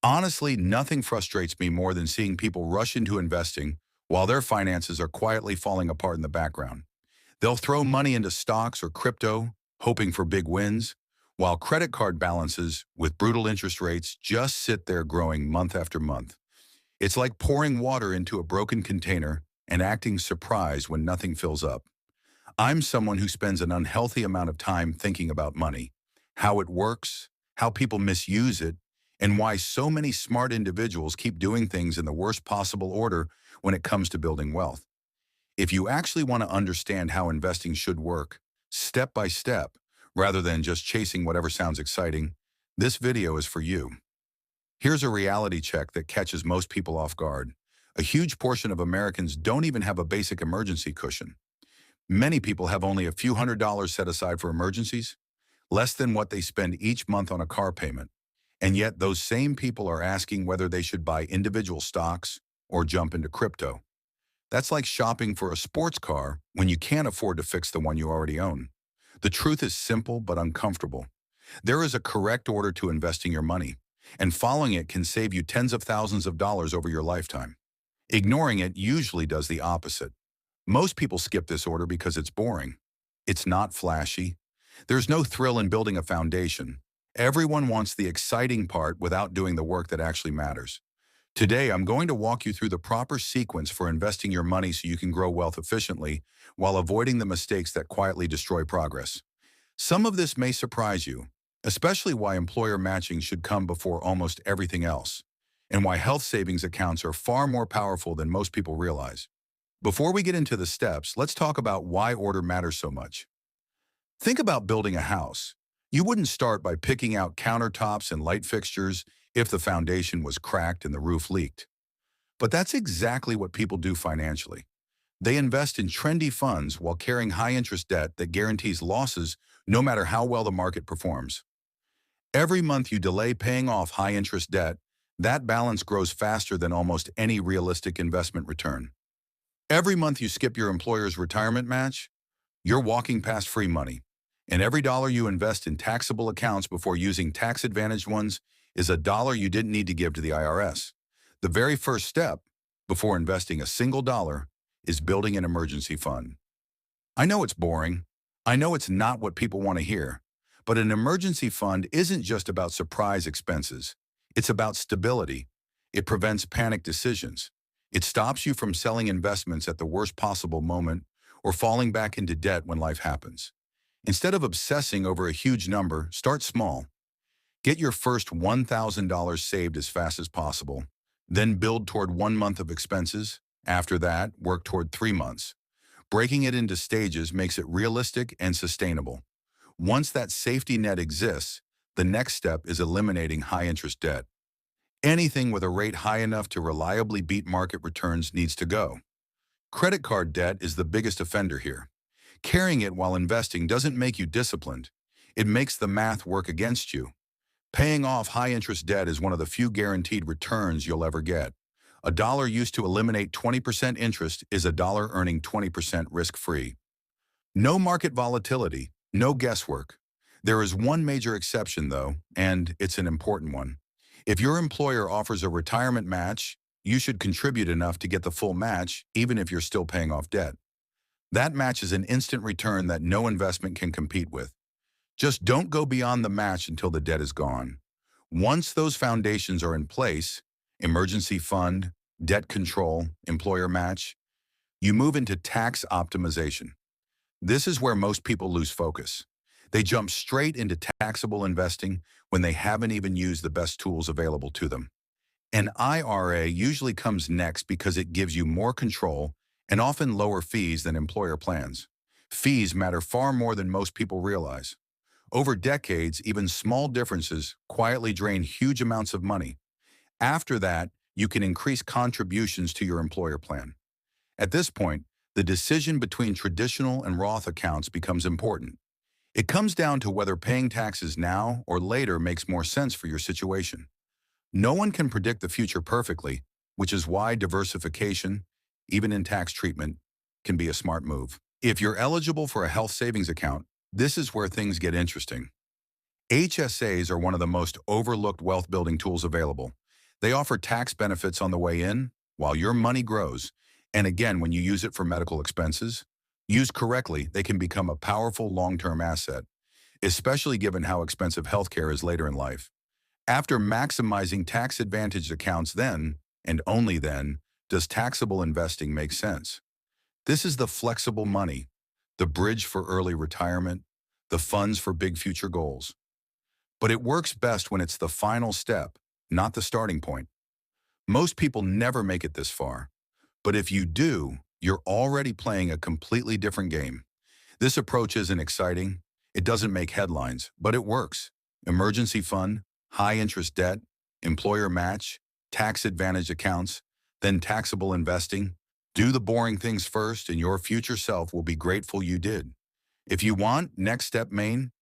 Honestly, nothing frustrates me more than seeing people rush into investing while their finances are quietly falling apart in the background. They'll throw money into stocks or crypto, hoping for big wins, while credit card balances with brutal interest rates just sit there growing month after month. It's like pouring water into a broken container and acting surprised when nothing fills up. I'm someone who spends an unhealthy amount of time thinking about money, how it works, how people misuse it, and why so many smart individuals keep doing things in the worst possible order when it comes to building wealth. If you actually want to understand how investing should work, step by step, rather than just chasing whatever sounds exciting, this video is for you. Here's a reality check that catches most people off guard. A huge portion of Americans don't even have a basic emergency cushion. Many people have only a few $100s set aside for emergencies, less than what they spend each month on a car payment. And yet those same people are asking whether they should buy individual stocks or jump into crypto. That's like shopping for a sports car when you can't afford to fix the one you already own. The truth is simple but uncomfortable. There is a correct order to investing your money, and following it can save you tens of thousands of dollars over your lifetime. Ignoring it usually does the opposite. Most people skip this order because it's boring. It's not flashy. There's no thrill in building a foundation. Everyone wants the exciting part without doing the work that actually matters. Today, I'm going to walk you through the proper sequence for investing your money so you can grow wealth efficiently while avoiding the mistakes that quietly destroy progress. Some of this may surprise you, especially why employer matching should come before almost everything else, and why health savings accounts are far more powerful than most people realize. Before we get into the steps, let's talk about why order matters so much. Think about building a house. You wouldn't start by picking out countertops and light fixtures if the foundation was cracked and the roof leaked. But that's exactly what people do financially. They invest in trendy funds while carrying high-interest debt that guarantees losses no matter how well the market performs. Every month you delay paying off high-interest debt, that balance grows faster than almost any realistic investment return. Every month you skip your employer's retirement match, you're walking past free money. And every dollar you invest in taxable accounts before using tax-advantaged ones is a dollar you didn't need to give to the IRS. The very first step, before investing a single dollar, is building an emergency fund. I know it's boring. I know it's not what people want to hear. But an emergency fund isn't just about surprise expenses. It's about stability. It prevents panic decisions. It stops you from selling investments at the worst possible moment or falling back into debt when life happens. Instead of obsessing over a huge number, start small. Get your first $1,000 saved as fast as possible. Then build toward 1 month of expenses. After that, work toward 3 months. Breaking it into stages makes it realistic and sustainable. Once that safety net exists, the next step is eliminating high-interest debt. Anything with a rate high enough to reliably beat market returns needs to go. Credit card debt is the biggest offender here. Carrying it while investing doesn't make you disciplined. It makes the math work against you. Paying off high-interest debt is one of the few guaranteed returns you'll ever get. A dollar used to eliminate 20% interest is a dollar earning 20% risk-free. No market volatility, no guesswork. There is one major exception, though, and it's an important one. If your employer offers a retirement match, you should contribute enough to get the full match, even if you're still paying off debt. That match is an instant return that no investment can compete with. Just don't go beyond the match until the debt is gone. Once those foundations are in place, emergency fund, debt control, employer match, you move into tax optimization. This is where most people lose focus. They jump straight into taxable investing when they haven't even used the best tools available to them. An IRA usually comes next because it gives you more control and often lower fees than employer plans. Fees matter far more than most people realize. Over decades, even small differences quietly drain huge amounts of money. After that, you can increase contributions to your employer plan. At this point, the decision between traditional and Roth accounts becomes important. It comes down to whether paying taxes now or later makes more sense for your situation. No one can predict the future perfectly, which is why diversification, even in tax treatment, can be a smart move. If you're eligible for a health savings account, this is where things get interesting. HSAs are one of the most overlooked wealth-building tools available. They offer tax benefits on the way in while your money grows. And again, when you use it for medical expenses, used correctly, they can become a powerful long-term asset, especially given how expensive healthcare is later in life. After maximizing tax-advantaged accounts then, and only then, does taxable investing make sense. This is the flexible money, the bridge for early retirement, the funds for big future goals. But it works best when it's the final step, not the starting point. Most people never make it this far. But if you do, you're already playing a completely different game. This approach isn't exciting. It doesn't make headlines, but it works. Emergency fund, high interest debt, employer match, tax advantage accounts, then taxable investing. Do the boring things first and your future self will be grateful you did. If you want Next Step Main,